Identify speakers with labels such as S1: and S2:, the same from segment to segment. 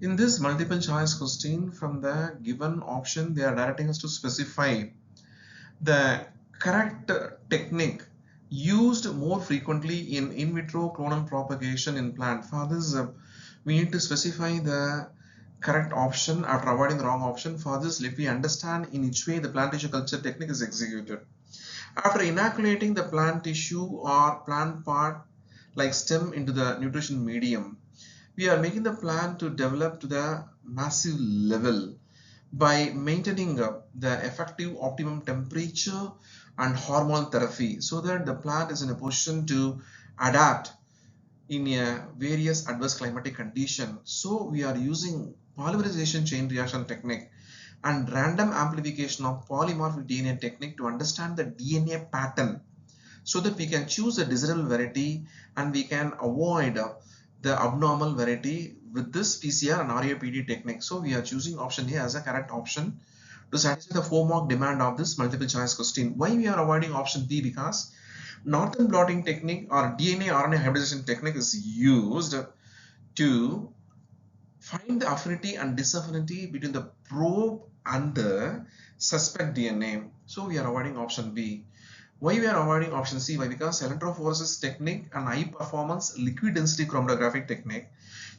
S1: In this multiple choice question, from the given option, they are directing us to specify the correct technique used more frequently in vitro clonal propagation in plant. For this, we need to specify the correct option after avoiding the wrong option. For this, let me understand in which way the plant tissue culture technique is executed. After inoculating the plant tissue or plant part like stem into the nutrition medium, we are making the plant to develop to the massive level by maintaining the effective optimum temperature and hormonal therapy so that the plant is in a position to adapt in a various adverse climatic condition. So we are using polymerization chain reaction technique and random amplification of polymorphic DNA technique to understand the DNA pattern so that we can choose a desirable variety and we can avoid the abnormal variety with this PCR and RAPD technique. So we are choosing option A as a correct option to satisfy the 4-mark demand of this multiple choice question. Why we are avoiding option B? Because Northern blotting technique or DNA RNA hybridization technique is used to find the affinity and disaffinity between the probe and the suspect DNA. So we are avoiding option B. Why we are avoiding option C? Why? Because electrophoresis technique and high performance liquid density chromatographic technique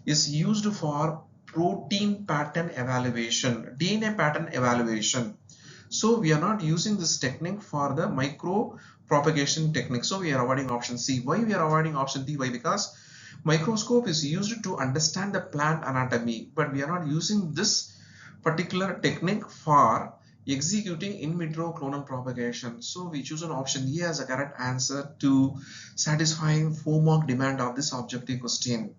S1: is used for protein pattern evaluation, DNA pattern evaluation. So we are not using this technique for the micro propagation technique. So we are avoiding option C. Why we are avoiding option D? Why? Because microscope is used to understand the plant anatomy, but we are not using this particular technique for executing in vitro clonal propagation. So we choose an option A as a correct answer to satisfying 4-mark demand of this objective question.